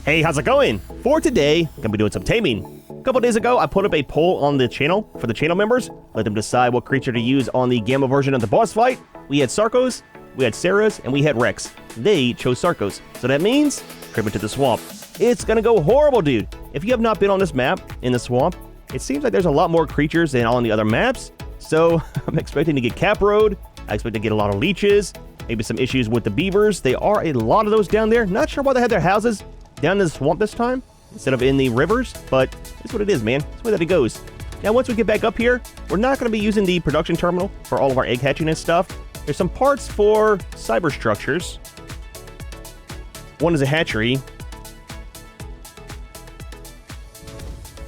Hey, how's it going? For today, I'm gonna be doing some taming. A couple days ago, I put up a poll on the channel for the channel members. Let them decide what creature to use on the Gamma version of the boss fight. We had Sarcos, we had Sarahs, and we had Rex. They chose Sarcos, so that means trip into the swamp. It's gonna go horrible, dude. If you have not been on this map, in the swamp, it seems like there's a lot more creatures than on the other maps. So I'm expecting to get caproed. I expect to get a lot of leeches, maybe some issues with the beavers. There are a lot of those down there. Not sure why they had their houses down in the swamp this time instead of in the rivers, but it's what it is, man. It's the way that it goes. Now, once we get back up here, we're not going to be using the production terminal for all of our egg hatching and stuff. There's some parts for cyber structures. One is a hatchery,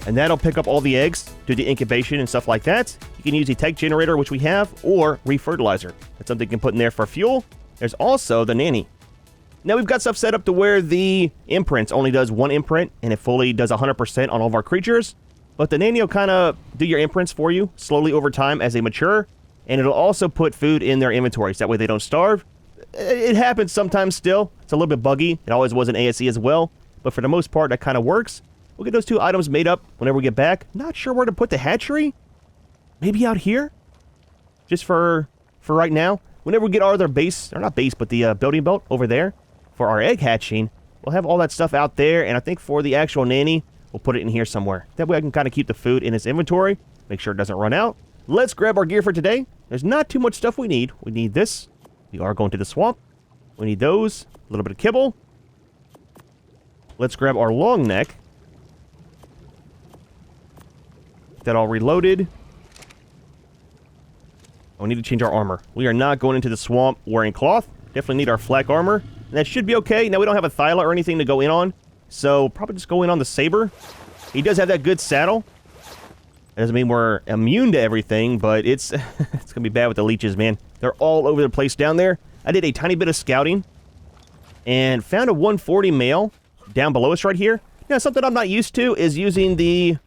and that'll pick up all the eggs, do the incubation and stuff like that. You can use a tech generator, which we have, or refertilizer. That's something you can put in there for fuel. There's also the nanny. Now we've got stuff set up to where the imprints only does one imprint, and it fully does 100% on all of our creatures. But the nanny will kind of do your imprints for you slowly over time as they mature, and it'll also put food in their inventories. That way they don't starve. It happens sometimes still. It's a little bit buggy. It always was in ASE as well, but for the most part, that kind of works. We'll get those two items made up whenever we get back. Not sure where to put the hatchery. Maybe out here? Just for right now. Whenever we get our other base, or not base, but the building belt over there for our egg hatching, we'll have all that stuff out there, and I think for the actual nanny, we'll put it in here somewhere. That way I can kind of keep the food in its inventory, make sure it doesn't run out. Let's grab our gear for today. There's not too much stuff we need. We need this. We are going to the swamp. We need those. A little bit of kibble. Let's grab our long neck. Get that all reloaded. We need to change our armor. We are not going into the swamp wearing cloth. Definitely need our flak armor. And that should be okay. Now, we don't have a thyla or anything to go in on, so probably just go in on the saber. He does have that good saddle. That doesn't mean we're immune to everything, but it's it's going to be bad with the leeches, man. They're all over the place down there. I did a tiny bit of scouting and found a 140 male down below us right here. Now, something I'm not used to is using the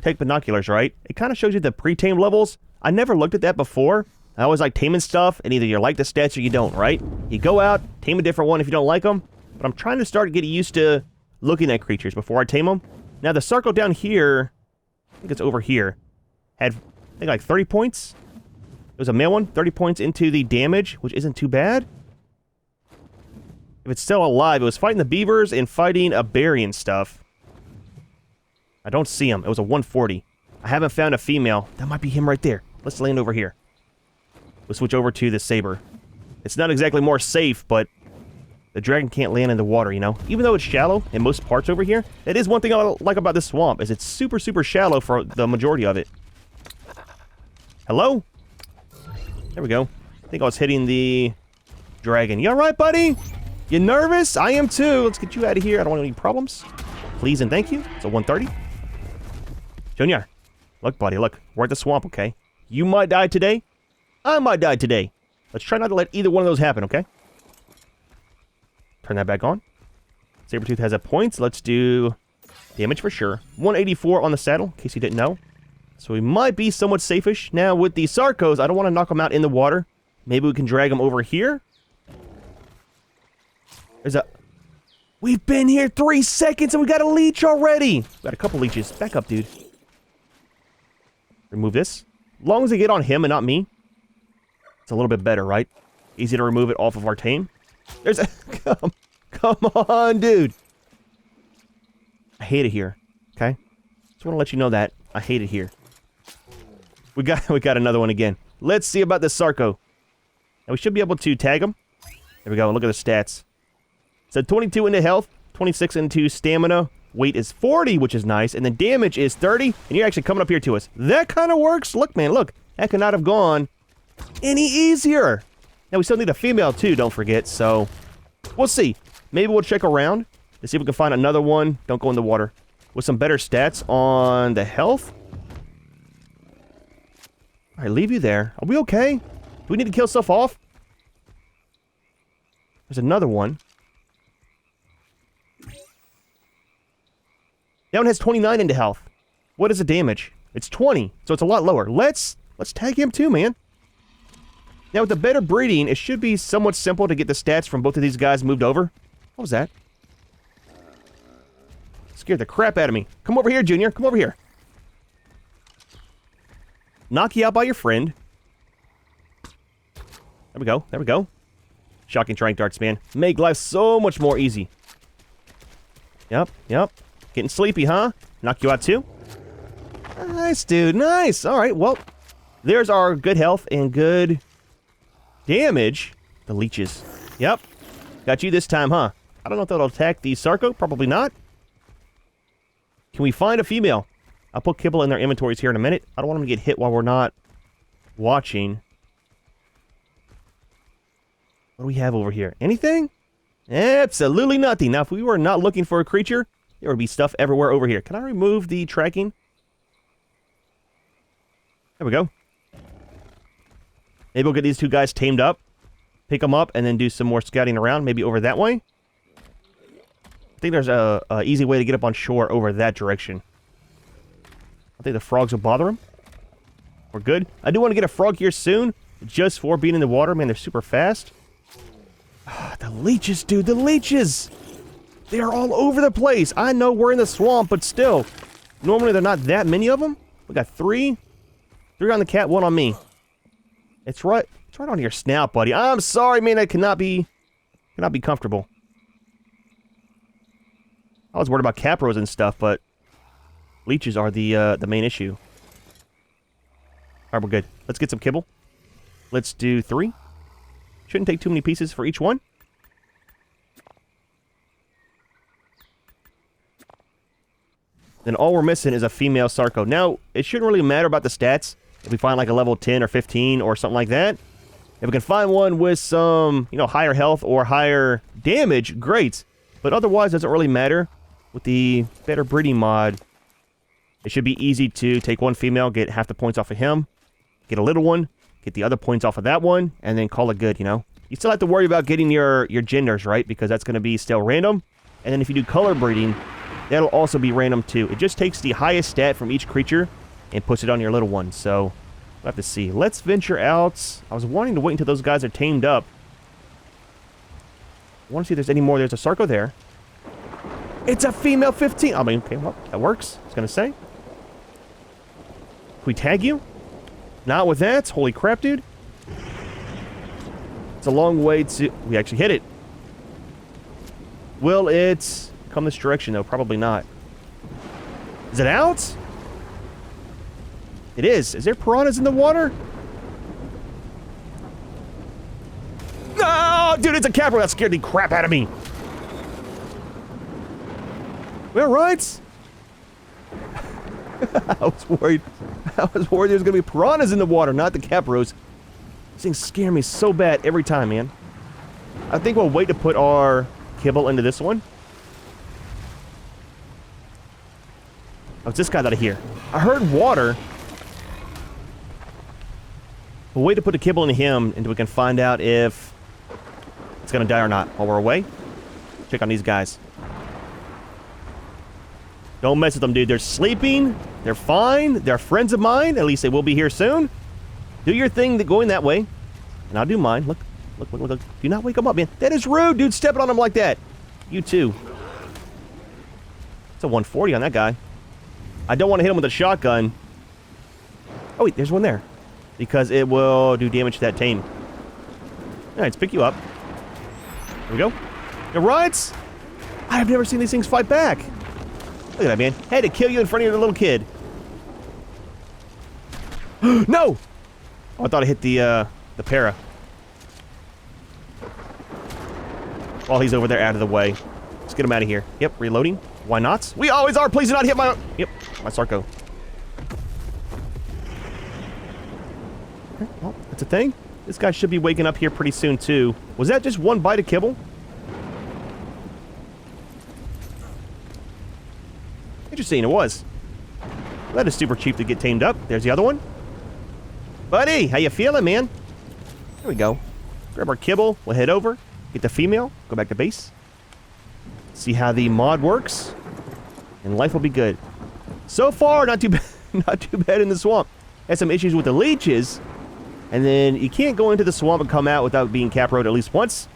tech binoculars, right? It kind of shows you the pre-tame levels. I never looked at that before. I always like taming stuff, and either you like the stats or you don't, right? You go out, tame a different one if you don't like them, but I'm trying to start getting used to looking at creatures before I tame them. Now, the circle down here, I think it's over here, had, I think, like 30 points. It was a male one, 30 points into the damage, which isn't too bad. If it's still alive, it was fighting the beavers and fighting a berry and stuff. I don't see him. It was a 140. I haven't found a female. That might be him right there. Let's land over here. We'll switch over to the saber. It's not exactly more safe, but the dragon can't land in the water, you know? Even though it's shallow in most parts over here, that is one thing I like about this swamp, is it's super, super shallow for the majority of it. Hello? There we go. I think I was hitting the dragon. You alright, buddy? You nervous? I am too. Let's get you out of here. I don't want any problems. Please and thank you. It's a 130. Junior. Look, buddy, look. We're at the swamp, okay? You might die today. I might die today. Let's try not to let either one of those happen, okay? Turn that back on. Sabretooth has a point. Let's do damage for sure. 184 on the saddle, in case you didn't know. So we might be somewhat safe-ish. Now, with the Sarcos, I don't want to knock them out in the water. Maybe we can drag them over here. There's a... We've been here 3 seconds and we got a leech already. We got a couple leeches. Back up, dude. Remove this. As long as they get on him and not me, it's a little bit better, right? Easy to remove it off of our tame. There's a... Come on, dude. I hate it here, okay? Just want to let you know that. I hate it here. We got another one again. Let's see about this Sarco. Now, we should be able to tag him. There we go. Look at the stats. So 22 into health, 26 into stamina. Weight is 40, which is nice. And then damage is 30. And you're actually coming up here to us. That kind of works. Look, man, look. That could not have gone any easier. Now, we still need a female, too, don't forget. So, we'll see. Maybe we'll check around to see if we can find another one. Don't go in the water. With some better stats on the health. All right, leave you there. Are we okay? Do we need to kill stuff off? There's another one. That one has 29 into health. What is the damage? It's 20, so it's a lot lower. Let's tag him too, man. Now, with the better breeding, it should be somewhat simple to get the stats from both of these guys moved over. What was that? Scared the crap out of me. Come over here, Junior. Come over here. Knock you out by your friend. There we go. There we go. Shocking trank darts, man. Make life so much more easy. Yep, yep. Getting sleepy, huh? Knock you out too? Nice, dude. Nice. All right, well, there's our good health and good damage. The leeches. Yep. Got you this time, huh? I don't know if that'll attack the Sarco. Probably not. Can we find a female? I'll put kibble in their inventories here in a minute. I don't want them to get hit while we're not watching. What do we have over here? Anything? Absolutely nothing. Now, if we were not looking for a creature, there would be stuff everywhere over here. Can I remove the tracking? There we go. Maybe we'll get these two guys tamed up, pick them up, and then do some more scouting around, maybe over that way. I think there's a easy way to get up on shore over that direction. I think the frogs will bother them. We're good. I do want to get a frog here soon, just for being in the water. Man, they're super fast. The leeches, dude, the leeches! They are all over the place. I know we're in the swamp, but still. Normally, there are not that many of them. We got three. Three on the cat, one on me. It's right on your snout, buddy. I'm sorry, man. That cannot be comfortable. I was worried about capros and stuff, but leeches are the main issue. All right, we're good. Let's get some kibble. Let's do 3. Shouldn't take too many pieces for each one. Then all we're missing is a female Sarco. Now, it shouldn't really matter about the stats. If we find like a level 10 or 15 or something like that. If we can find one with some, higher health or higher damage, great. But otherwise, it doesn't really matter. With the better breeding mod, it should be easy to take one female, get half the points off of him, get a little one, get the other points off of that one, and then call it good, You still have to worry about getting your genders, right? Because that's going to be still random. And then if you do color breeding, that'll also be random too. It just takes the highest stat from each creature and puts it on your little one. So, we'll have to see. Let's venture out. I was wanting to wait until those guys are tamed up. I want to see if there's any more. There's a Sarco there. It's a female 15. I mean, okay, well, that works. I was going to say. Can we tag you? Not with that. Holy crap, dude. It's a long way to... We actually hit it. Will it come this direction, though? Probably not. Is it out? It is. Is there piranhas in the water? No, dude, it's a capro. That scared the crap out of me. Well, right. I was worried there was going to be piranhas in the water, not the capros. These things scare me so bad every time, man. I think we'll wait to put our kibble into this one. Oh, it's this guy out of here. I heard water. We'll wait to put a kibble into him until we can find out if it's going to die or not while we're away. Check on these guys. Don't mess with them, dude. They're sleeping. They're fine. They're friends of mine. At least they will be here soon. Do your thing going that way. And I'll do mine. Look. Look, look, look, look. Do not wake them up, man. That is rude, dude. Stepping on them like that. You too. It's a 140 on that guy. I don't want to hit him with a shotgun. Oh, wait. There's one there. Because it will do damage to that tame. Alright, let's pick you up. There we go. It rides. I have never seen these things fight back. Look at that, man. Had to kill you in front of your little kid. No! Oh, I thought I hit the para. While he's over there out of the way. Let's get him out of here. Yep, reloading. Why not? We always are. Please do not hit my... Yep, my Sarco. Okay, well, that's a thing. This guy should be waking up here pretty soon, too. Was that just one bite of kibble? Interesting, it was. That is super cheap to get tamed up. There's the other one. Buddy, how you feeling, man? There we go. Grab our kibble. We'll head over. Get the female. Go back to base. See how the mod works. And life will be good. So far, not too bad. Not too bad in the swamp. Had some issues with the leeches. And then you can't go into the swamp and come out without being caproed at least once.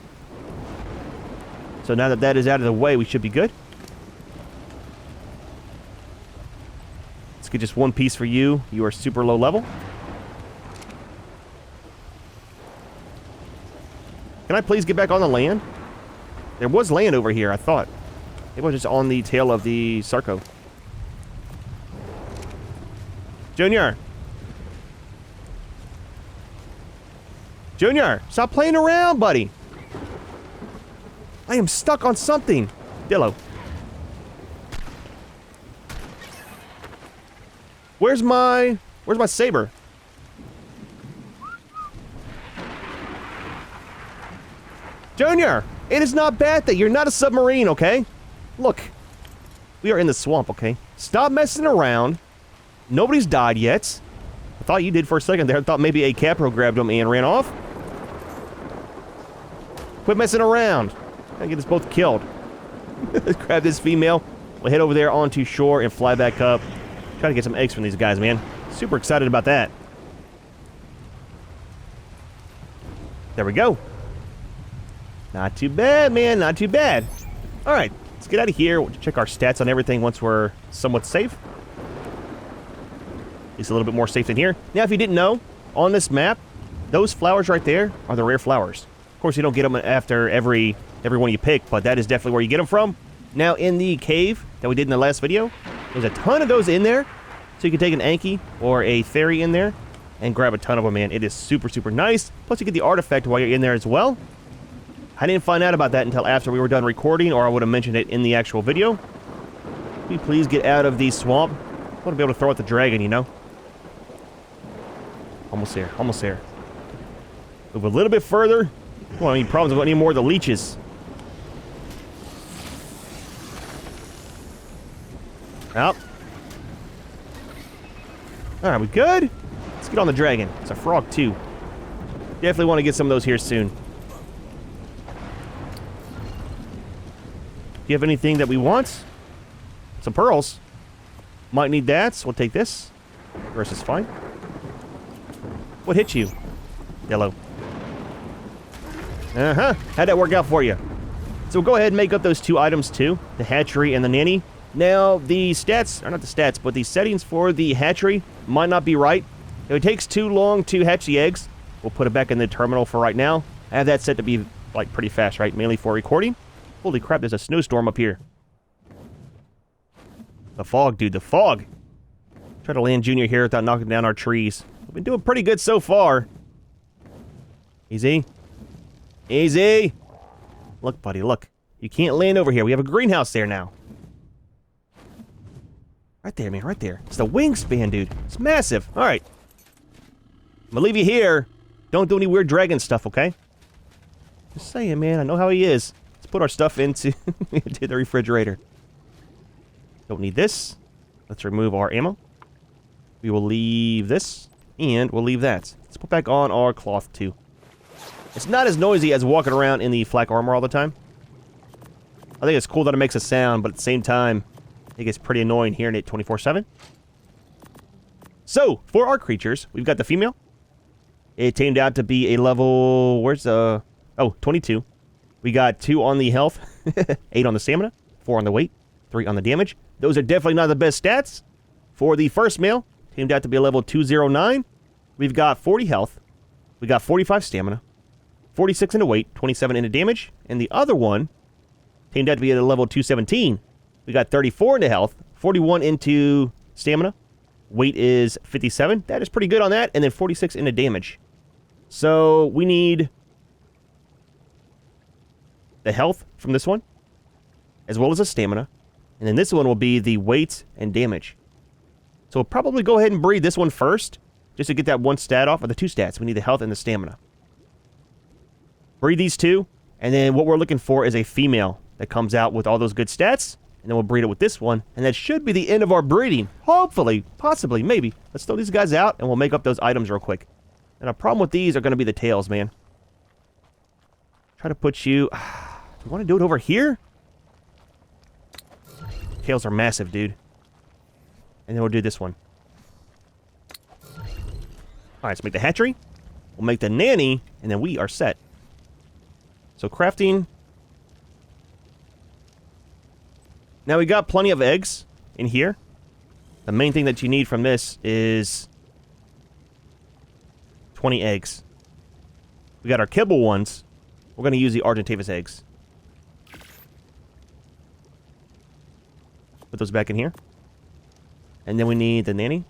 So now that that is out of the way, we should be good. get just one piece for you. You are super low level. Can I please get back on the land? There was land over here, I thought. It was just on the tail of the Sarco. Junior! Junior! Stop playing around, buddy! I am stuck on something. Dillo. Where's my saber? Junior! It is not bad that you're not a submarine, okay? Look. We are in the swamp, okay? Stop messing around. Nobody's died yet. I thought you did for a second there. I thought maybe a capro grabbed him and ran off. Quit messing around. Gotta get us both killed. Let's grab this female. We'll head over there onto shore and fly back up. Try to get some eggs from these guys, man. Super excited about that. There we go. Not too bad, man. Not too bad. All right. Let's get out of here. We'll check our stats on everything once we're somewhat safe. At least a little bit more safe than here. Now, if you didn't know, on this map, those flowers right there are the rare flowers. Of course, you don't get them after every one you pick, but that is definitely where you get them from. Now, in the cave that we did in the last video, there's a ton of those in there. So you can take an Anki or a fairy in there and grab a ton of them, man. It is super, super nice. Plus, you get the artifact while you're in there as well. I didn't find out about that until after we were done recording, or I would have mentioned it in the actual video. Can we please get out of the swamp? I want to be able to throw out the dragon, you know? Almost there. Almost there. Move a little bit further. Don't want any problems with any more of the leeches. Out. Alright, we good? Let's get on the dragon. It's a frog, too. Definitely want to get some of those here soon. Do you have anything that we want? Some pearls. Might need that, so we'll take this. Versus is fine. What hit you? Yellow. Uh-huh. How'd that work out for you? So we'll go ahead and make up those two items, too. The hatchery and the nanny. Now, the stats, or not the stats, but the settings for the hatchery might not be right. If it takes too long to hatch the eggs, we'll put it back in the terminal for right now. I have that set to be, like, pretty fast, right? Mainly for recording. Holy crap, there's a snowstorm up here. The fog, dude, the fog. Try to land Junior here without knocking down our trees. We've been doing pretty good so far. Easy. Easy. Look, buddy, look. You can't land over here. We have a greenhouse there now. Right there, man, right there. It's the wingspan, dude. It's massive. All right. I'm gonna leave you here. Don't do any weird dragon stuff, okay? Just saying, man. I know how he is. Let's put our stuff into, into the refrigerator. Don't need this. Let's remove our ammo. We will leave this, and we'll leave that. Let's put back on our cloth, too. It's not as noisy as walking around in the flak armor all the time. I think it's cool that it makes a sound, but at the same time, I think it's pretty annoying hearing it 24/7. So, for our creatures, we've got the female. It tamed out to be a level... Where's the... Oh, 22. We got 2 on the health, 8 on the stamina, 4 on the weight, 3 on the damage. Those are definitely not the best stats. For the first male, tamed out to be a level 209. We've got 40 health. We got 45 stamina, 46 into weight, 27 into damage. And the other one, tamed out to be at a level 217. We got 34 into health, 41 into stamina. Weight is 57. That is pretty good on that. And then 46 into damage. So we need the health from this one, as well as the stamina. And then this one will be the weight and damage. So we'll probably go ahead and breed this one first, just to get that one stat off, or the 2 stats. We need the health and the stamina. Breed these 2, and then what we're looking for is a female that comes out with all those good stats. And then we'll breed it with this one. And that should be the end of our breeding. Hopefully. Possibly. Maybe. Let's throw these guys out and we'll make up those items real quick. And our problem with these are going to be the tails, man. Try to put you... Do you want to do it over here? Tails are massive, dude. And then we'll do this one. Alright, let's make the hatchery. We'll make the nanny. And then we are set. So crafting... Now, we got plenty of eggs in here. The main thing that you need from this is 20 eggs. We got our kibble ones. We're going to use the Argentavis eggs. Put those back in here. And then we need the nanny.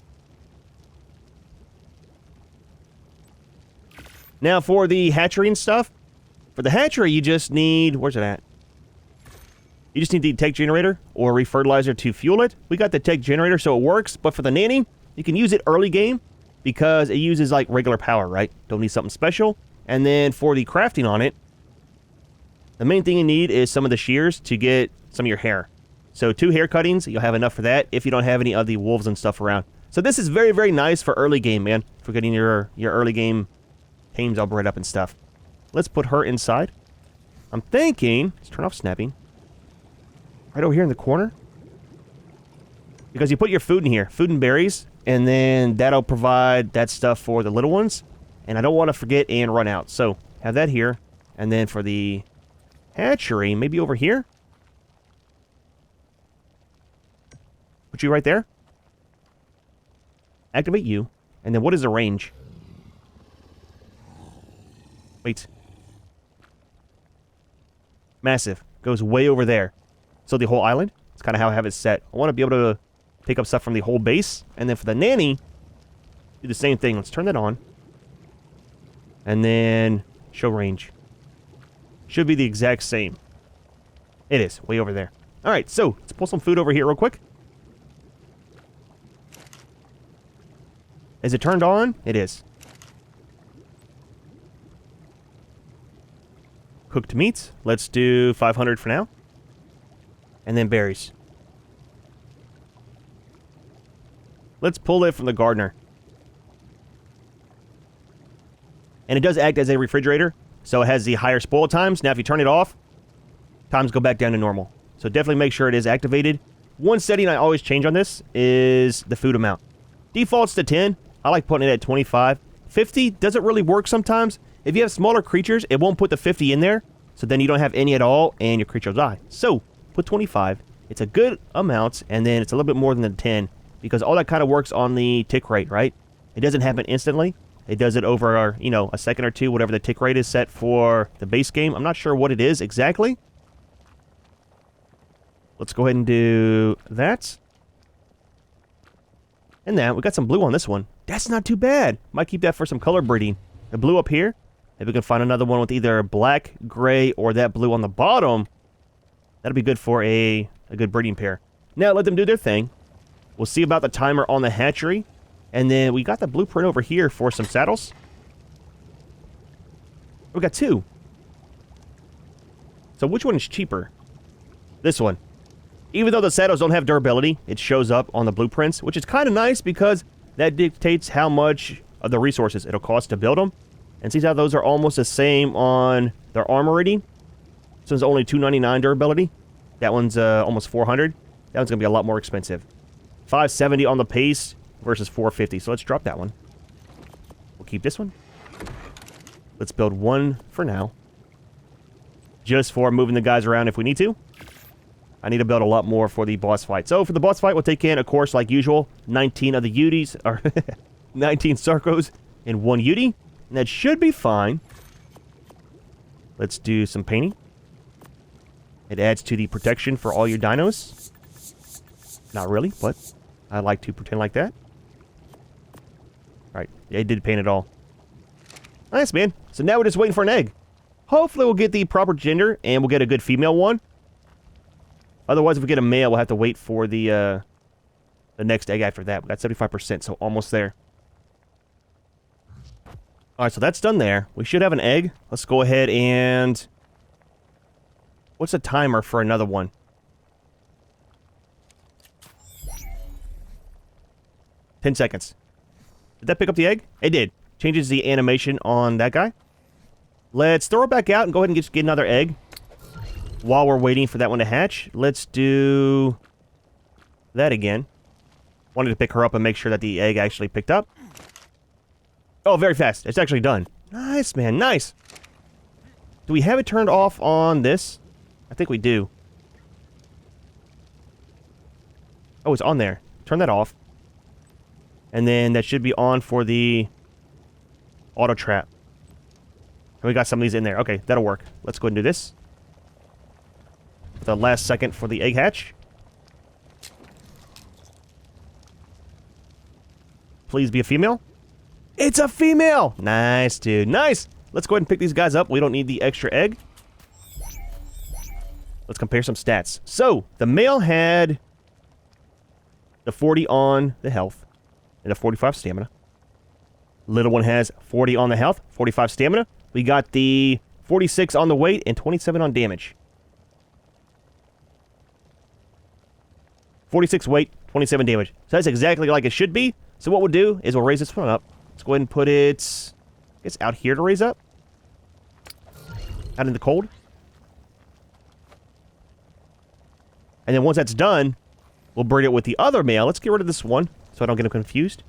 Now for the hatchery and stuff. For the hatchery, you just need... Where's it at? You just need the tech generator or refertilizer to fuel it. We got the tech generator, so it works. But for the nanny, you can use it early game because it uses like regular power, right? Don't need something special. And then for the crafting on it, the main thing you need is some of the shears to get some of your hair. So 2 hair cuttings, you'll have enough for that if you don't have any of the wolves and stuff around. So this is very, very nice for early game, man. For getting your early game tames all bred up and stuff. Let's put her inside. I'm thinking, let's turn off snapping. Right over here in the corner. Because you put your food in here, food and berries, and then that'll provide that stuff for the little ones. And I don't want to forget and run out. So have that here. And then for the hatchery, maybe over here. Put you right there. Activate you. And then what is the range? Wait. Massive. Goes way over there. So the whole island? It's kind of how I have it set. I want to be able to pick up stuff from the whole base. And then for the nanny, do the same thing. Let's turn that on. And then show range. Should be the exact same. It is. Way over there. Alright, so let's pull some food over here real quick. Is it turned on? It is. Cooked meats. Let's do 500 for now. And then berries. Let's pull it from the gardener. And it does act as a refrigerator, so it has the higher spoil times. Now if you turn it off, times go back down to normal. So definitely make sure it is activated. One setting I always change on this is the food amount. Defaults to 10. I like putting it at 25. 50 doesn't really work sometimes. If you have smaller creatures, it won't put the 50 in there, so then you don't have any at all, and your creature will die. So put 25. It's a good amount, and then it's a little bit more than the 10, because all that kind of works on the tick rate, right? It doesn't happen instantly. It does it over, you know, a second or two, whatever the tick rate is set for the base game. I'm not sure what it is exactly. Let's go ahead and do that. And that. We got some blue on this one. That's not too bad. Might keep that for some color breeding. The blue up here. If we can find another one with either black, gray, or that blue on the bottom, that'll be good for a good breeding pair. Now, let them do their thing. We'll see about the timer on the hatchery. And then we got the blueprint over here for some saddles. We got 2. So which one is cheaper? This one. Even though the saddles don't have durability, it shows up on the blueprints, which is kind of nice because that dictates how much of the resources it'll cost to build them. And see how those are almost the same on their armor rating? So it's only 299 durability. That one's almost 400. That one's going to be a lot more expensive. 570 on the pace versus 450. So let's drop that one. We'll keep this one. Let's build one for now. Just for moving the guys around if we need to. I need to build a lot more for the boss fight. So for the boss fight, we'll take in, of course, like usual, 19 of the Utis, or 19 Sarcos and 1 Uti. And that should be fine. Let's do some painting. It adds to the protection for all your dinos. Not really, but I like to pretend like that. Alright, yeah, it did paint it all. Nice, man. So now we're just waiting for an egg. Hopefully we'll get the proper gender, and we'll get a good female one. Otherwise, if we get a male, we'll have to wait for the next egg after that. We got 75%, so almost there. Alright, so that's done there. We should have an egg. Let's go ahead and... What's the timer for another one? 10 seconds. Did that pick up the egg? It did. Changes the animation on that guy. Let's throw it back out and go ahead and get another egg. While we're waiting for that one to hatch, let's do that again. Wanted to pick her up and make sure that the egg actually picked up. Oh, very fast. It's actually done. Nice, man. Nice. Do we have it turned off on this? I think we do. Oh, it's on there. Turn that off. And then that should be on for the auto trap. And we got some of these in there. Okay, that'll work. Let's go ahead and do this. The last second for the egg hatch. Please be a female. It's a female! Nice, dude. Nice! Let's go ahead and pick these guys up. We don't need the extra egg. Let's compare some stats. So, the male had the 40 on the health and a 45 stamina. Little one has 40 on the health, 45 stamina. We got the 46 on the weight and 27 on damage. 46 weight, 27 damage. So that's exactly like it should be. So what we'll do is we'll raise this one up. Let's go ahead and put it, I guess, out here to raise up. Out in the cold. And then once that's done, we'll breed it with the other male. Let's get rid of this one so I don't get them confused.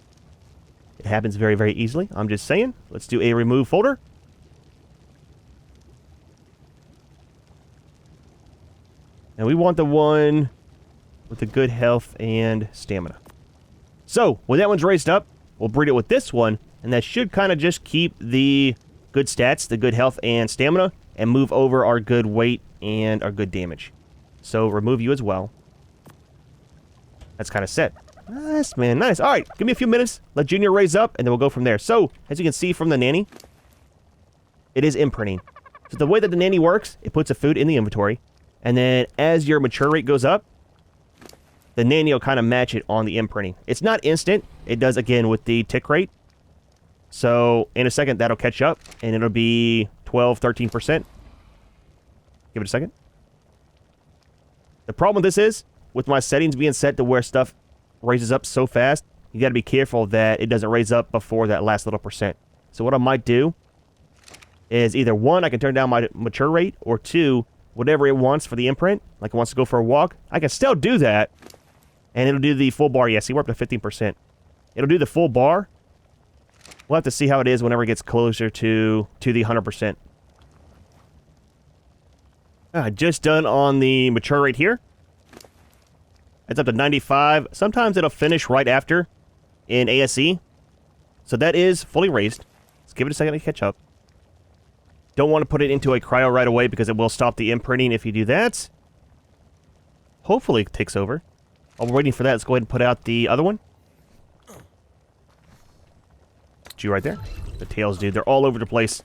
It happens very, very easily. I'm just saying. Let's do a remove folder. And we want the one with the good health and stamina. So, when that one's raised up, we'll breed it with this one, and that should kind of just keep the good stats, the good health and stamina, and move over our good weight and our good damage. So, remove you as well. That's kind of set. Nice, man, nice. All right, give me a few minutes. Let Junior raise up, and then we'll go from there. So, as you can see from the nanny, it is imprinting. So, the way that the nanny works, it puts a food in the inventory, and then as your mature rate goes up, the nanny will kind of match it on the imprinting. It's not instant. It does, again, with the tick rate. So, in a second, that'll catch up, and it'll be 12, 13%. Give it a second. The problem with this is, with my settings being set to where stuff raises up so fast, you got to be careful that it doesn't raise up before that last little percent. So what I might do is either one, I can turn down my mature rate, or two, whatever it wants for the imprint, like it wants to go for a walk, I can still do that, and it'll do the full bar. Yeah, see, we're up to 15%. It'll do the full bar. We'll have to see how it is whenever it gets closer to the 100%. Just done on the mature rate here. It's up to 95. Sometimes it'll finish right after in ASE. So that is fully raised. Let's give it a second to catch up. Don't want to put it into a cryo right away because it will stop the imprinting if you do that. Hopefully it takes over. While we're waiting for that, let's go ahead and put out the other one. You right there. The tails, dude. They're all over the place.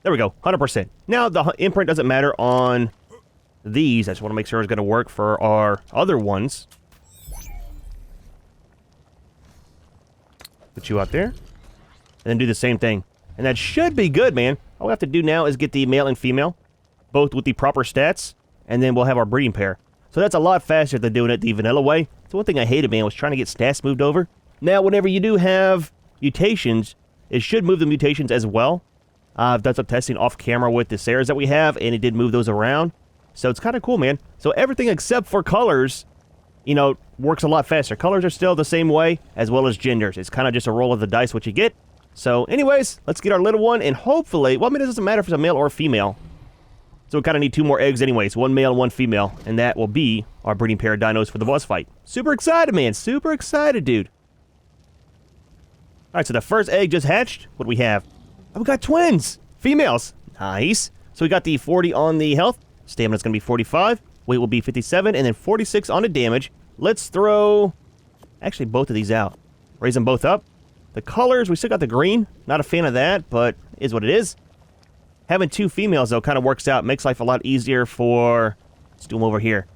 There we go. 100%. Now, the imprint doesn't matter on these. I just want to make sure it's going to work for our other ones. Put you out there. And then do the same thing. And that should be good, man. All we have to do now is get the male and female, both with the proper stats, and then we'll have our breeding pair. So that's a lot faster than doing it the vanilla way. So one thing I hated, man, was trying to get stats moved over. Now, whenever you do have mutations, it should move the mutations as well. I've done some testing off camera with the Sarahs that we have, and it did move those around. So it's kind of cool, man. So everything except for colors, you know, works a lot faster. Colors are still the same way, as well as genders. It's kind of just a roll of the dice what you get. So anyways, let's get our little one, and hopefully, well, I mean, it doesn't matter if it's a male or a female. So we kind of need 2 more eggs anyways, 1 male and 1 female, and that will be our breeding pair of dinos for the boss fight. Super excited, man. Super excited, dude. All right, so the first egg just hatched. What do we have? Oh, we got twins. Females. Nice. So we got the 40 on the health. Stamina's going to be 45. Weight will be 57. And then 46 on the damage. Let's throw, actually, both of these out. Raise them both up. The colors, we still got the green. Not a fan of that, but is what it is. Having 2 females, though, kind of works out. Makes life a lot easier for, let's do them over here,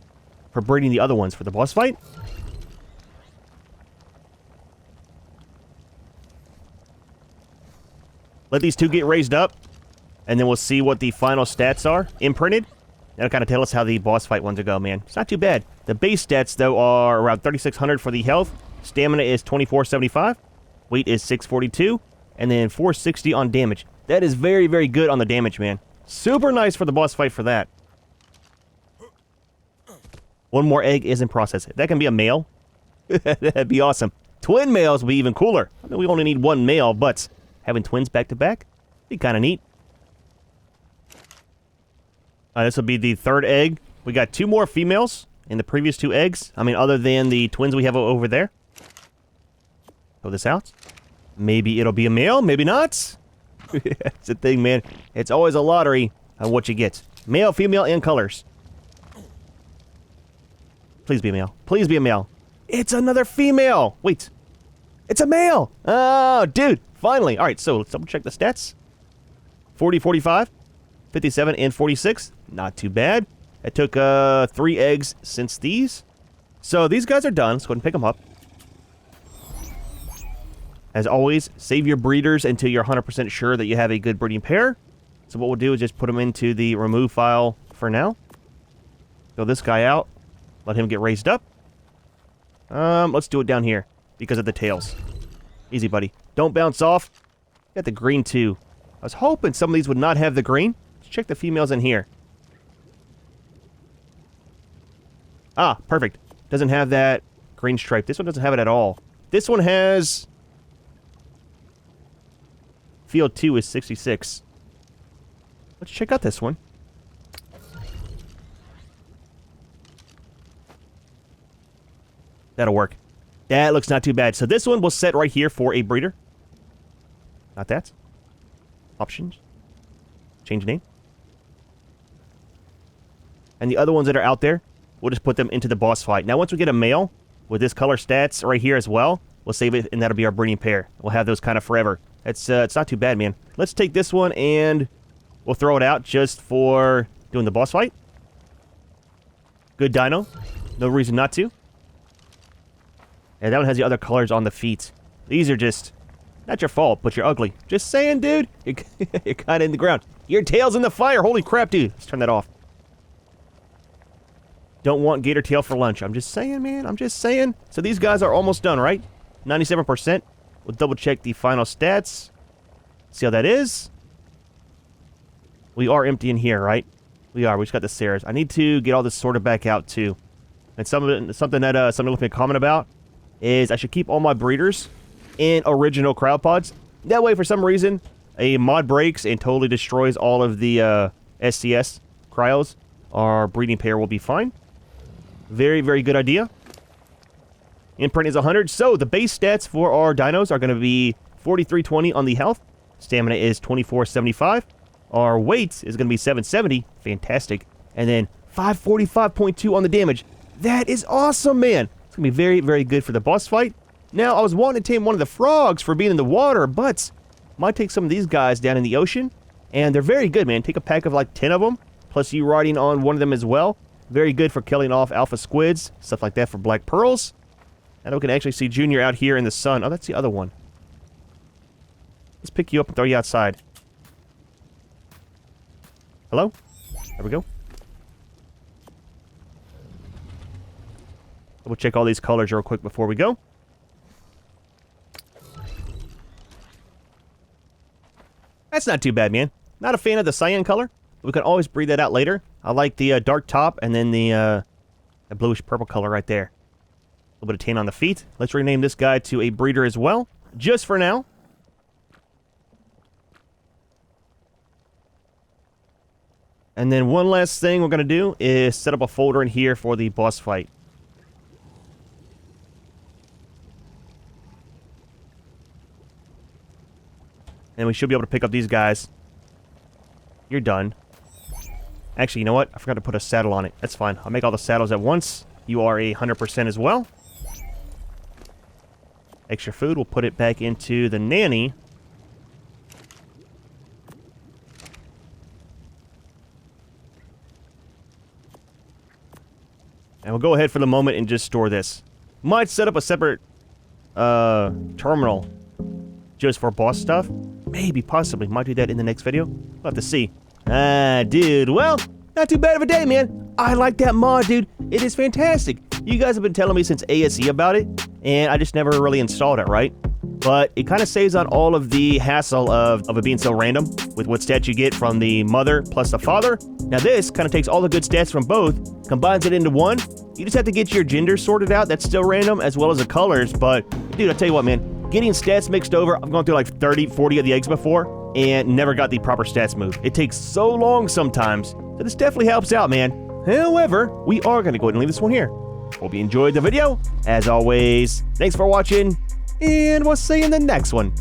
for breeding the other ones for the boss fight. Let these 2 get raised up, and then we'll see what the final stats are imprinted. That'll kind of tell us how the boss fight ones will go, man. It's not too bad. The base stats, though, are around 3,600 for the health. Stamina is 2,475. Weight is 642. And then 460 on damage. That is very, very good on the damage, man. Super nice for the boss fight for that. 1 more egg is in process. If that can be a male, that'd be awesome. Twin males would be even cooler. I mean, we only need 1 male, but having twins back-to-back, be kind of neat. This will be the 3rd egg. We got 2 more females in the previous 2 eggs. I mean, other than the twins we have over there. Throw this out. Maybe it'll be a male, maybe not. It's the thing, man. It's always a lottery on what you get. Male, female, and colors. Please be a male. Please be a male. It's another female. Wait. It's a male. Oh, dude. Finally. All right, so let's double check the stats. 40, 45, 57, and 46. Not too bad. It took 3 eggs since these. So these guys are done. Let's go ahead and pick them up. As always, save your breeders until you're 100% sure that you have a good breeding pair. So what we'll do is just put them into the remove file for now. Throw this guy out. Let him get raised up. Let's do it down here because of the tails. Easy, buddy. Don't bounce off. Got the green too. I was hoping some of these would not have the green. Let's check the females in here. Ah, perfect. Doesn't have that green stripe. This one doesn't have it at all. This one has... Field 2 is 66. Let's check out this one. That'll work. That looks not too bad. So this one will set right here for a breeder. Not that. Options. Change name. And the other ones that are out there, we'll just put them into the boss fight. Now once we get a male with this color stats right here as well, we'll save it and that'll be our breeding pair. We'll have those kind of forever. It's not too bad, man. Let's take this one and we'll throw it out just for doing the boss fight. Good dino. No reason not to. And that one has the other colors on the feet. These are just... Not your fault, but you're ugly. Just saying, dude. You're kind of in the ground. Your tail's in the fire. Holy crap, dude. Let's turn that off. Don't want gator tail for lunch. I'm just saying, man. I'm just saying. So these guys are almost done, right? 97%. We'll double check the final stats. See how that is. We are empty in here, right? We are. We just got the Sarahs. I need to get all this sorted back out, too. And something that somebody left me a comment about is I should keep all my breeders in original cryopods. That way, for some reason, a mod breaks and totally destroys all of the SCS cryos. Our breeding pair will be fine. Very, very good idea. Imprint is 100, so the base stats for our dinos are going to be 4320 on the health. Stamina is 2475. Our weight is going to be 770. Fantastic. And then 545.2 on the damage. That is awesome, man. It's going to be very, very good for the boss fight. Now, I was wanting to tame one of the frogs for being in the water, but might take some of these guys down in the ocean. And they're very good, man. Take a pack of like 10 of them, plus you riding on one of them as well. Very good for killing off alpha squids, stuff like that for black pearls. And we can actually see Junior out here in the sun. Oh, that's the other one. Let's pick you up and throw you outside. Hello? There we go. We'll check all these colors real quick before we go. That's not too bad, man. Not a fan of the cyan color. We can always breed that out later. I like the dark top and then the bluish purple color right there. A little bit of tan on the feet. Let's rename this guy to a breeder as well, just for now. And then one last thing we're going to do is set up a folder in here for the boss fight. And we should be able to pick up these guys. You're done. Actually, you know what? I forgot to put a saddle on it. That's fine. I'll make all the saddles at once. You are 100% as well. Extra food. We'll put it back into the nanny. And we'll go ahead for the moment and just store this. Might set up a separate terminal just for boss stuff. Maybe, possibly. Might do that in the next video. We'll have to see. Dude. Well, not too bad of a day, man. I like that mod, dude. It is fantastic. You guys have been telling me since ASE about it, and I just never really installed it, right? But it kind of saves on all of the hassle of it being so random with what stats you get from the mother plus the father. Now this kind of takes all the good stats from both, combines it into one. You just have to get your gender sorted out. That's still random, as well as the colors. But, dude, I'll tell you what, man. Getting stats mixed over, I've gone through like 30, 40 of the eggs before, and never got the proper stats moved. It takes so long sometimes, so this definitely helps out, man. However, we are going to go ahead and leave this one here. Hope you enjoyed the video. As always, thanks for watching, and we'll see you in the next one.